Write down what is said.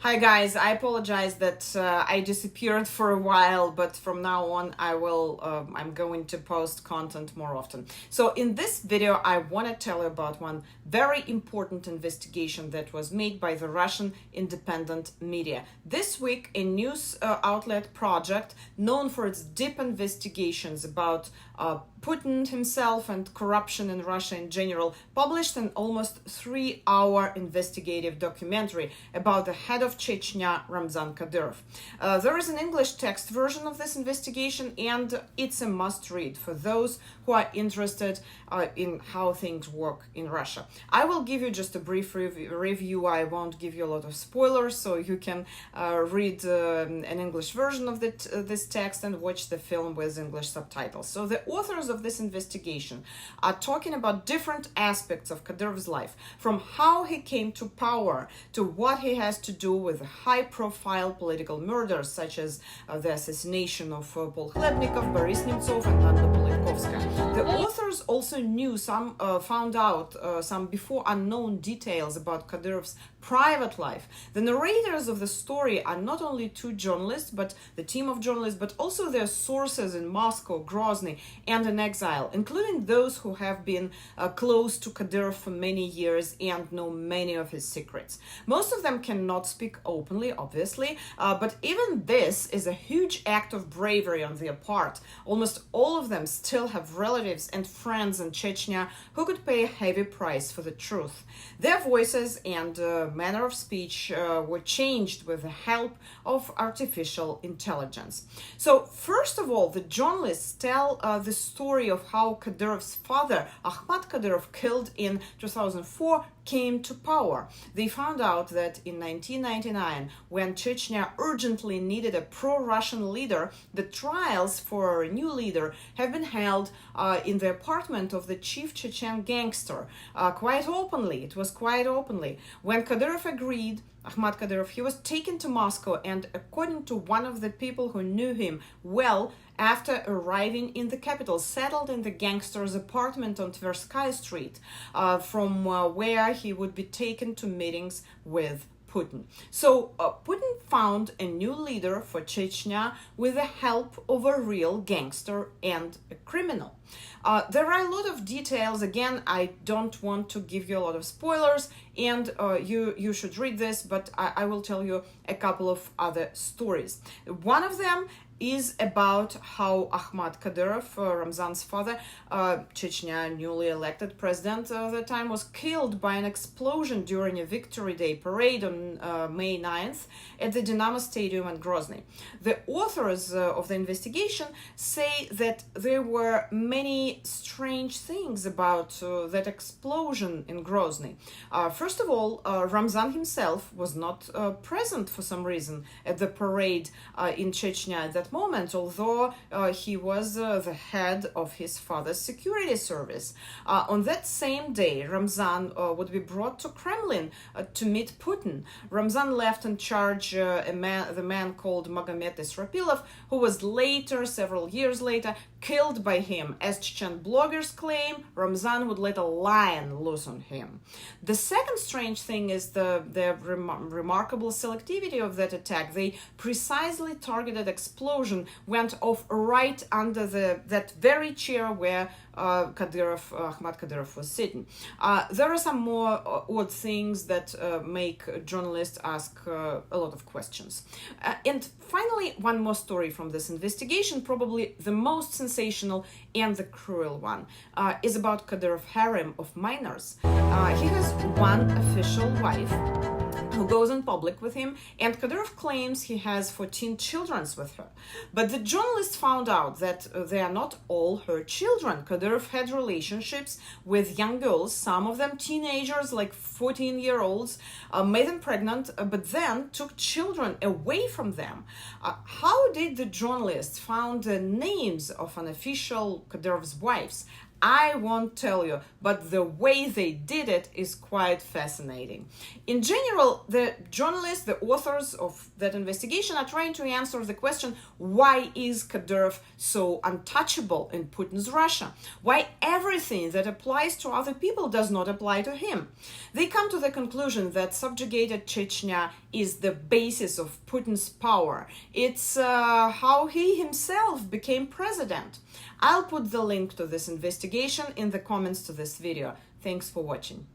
Hi guys, I apologize that I disappeared for a while, but from now on I'm going to post content more often. So in this video, I want to tell you about one very important investigation that was made by the Russian independent media. This week, a news outlet Proekt, known for its deep investigations about Putin himself and corruption in Russia in general, published an almost 3-hour investigative documentary about the head of Chechnya, Ramxan Kadyrov. There is an English text version of this investigation, and it's a must-read for those who are interested in how things work in Russia. I will give you just a brief review. I won't give you a lot of spoilers, so you can read an English version of this text and watch the film with English subtitles. So the authors of this investigation are talking about different aspects of Kadyrov's life, from how he came to power to what he has to do with high-profile political murders, such as the assassination of Paul Khlebnikov, Boris Nemtsov, and Anna Politkovskaya. The authors also found out some before unknown details about Kadyrov's private life. The narrators of the story are not only two journalists, but the team of journalists, but also their sources in Moscow, Grozny, and in exile, including those who have been close to Kadyrov for many years and know many of his secrets. Most of them cannot speak openly, obviously, but even this is a huge act of bravery on their part. Almost all of them still have relatives and friends in Chechnya who could pay a heavy price for the truth. Their voices and manner of speech were changed with the help of artificial intelligence. So first of all, the journalists tell the story of how Kadyrov's father, Ahmad Kadyrov, killed in 2004, came to power. They found out that in 1999, when Chechnya urgently needed a pro-Russian leader, the trials for a new leader have been held in the apartment of the chief Chechen gangster, quite openly. It was quite openly. When Kadyrov agreed, Ahmad Kadyrov, he was taken to Moscow, and according to one of the people who knew him well, after arriving in the capital, settled in the gangster's apartment on Tverskaya Street, from where he would be taken to meetings with Putin. So Putin found a new leader for Chechnya with the help of a real gangster and a criminal. There are a lot of details. Again, I don't want to give you a lot of spoilers, and you should read this, but I will tell you a couple of other stories. One of them is about how Ahmad Kadyrov, Ramzan's father, Chechnya newly elected president at the time, was killed by an explosion during a Victory Day parade on May 9th at the Dynamo Stadium in Grozny. The authors of the investigation say that there were many strange things about that explosion in Grozny. First of all, Ramzan himself was not present for some reason at the parade in Chechnya at that moment, although he was the head of his father's security service. On that same day, Ramzan would be brought to Kremlin to meet Putin. Ramzan left in charge the man called Magomed Israpilov, who was later, several years later, killed by him. As Chechen bloggers claim, Ramzan would let a lion loose on him. The second strange thing is the remarkable selectivity of that attack. The precisely targeted explosion went off right under that very chair where Ahmad Kadyrov was sitting. There are some more odd things that make journalists ask a lot of questions. And finally, one more story from this investigation, probably the most sensational and the cruel one, is about Kadyrov harem of minors. He has one official wife who goes in public with him, and Kadyrov claims he has 14 children with her. But the journalists found out that they are not all her children. Kadyrov had relationships with young girls, some of them teenagers, like 14-year-olds, made them pregnant, but then took children away from them. How did the journalists find the names of unofficial Kadyrov's wives? I won't tell you, but the way they did it is quite fascinating. In general, the journalists, the authors of that investigation are trying to answer the question, why is Kadyrov so untouchable in Putin's Russia? Why everything that applies to other people does not apply to him? They come to the conclusion that subjugated Chechnya is the basis of Putin's power. It's how he himself became president. I'll put the link to this investigation in the comments to this video. Thanks for watching.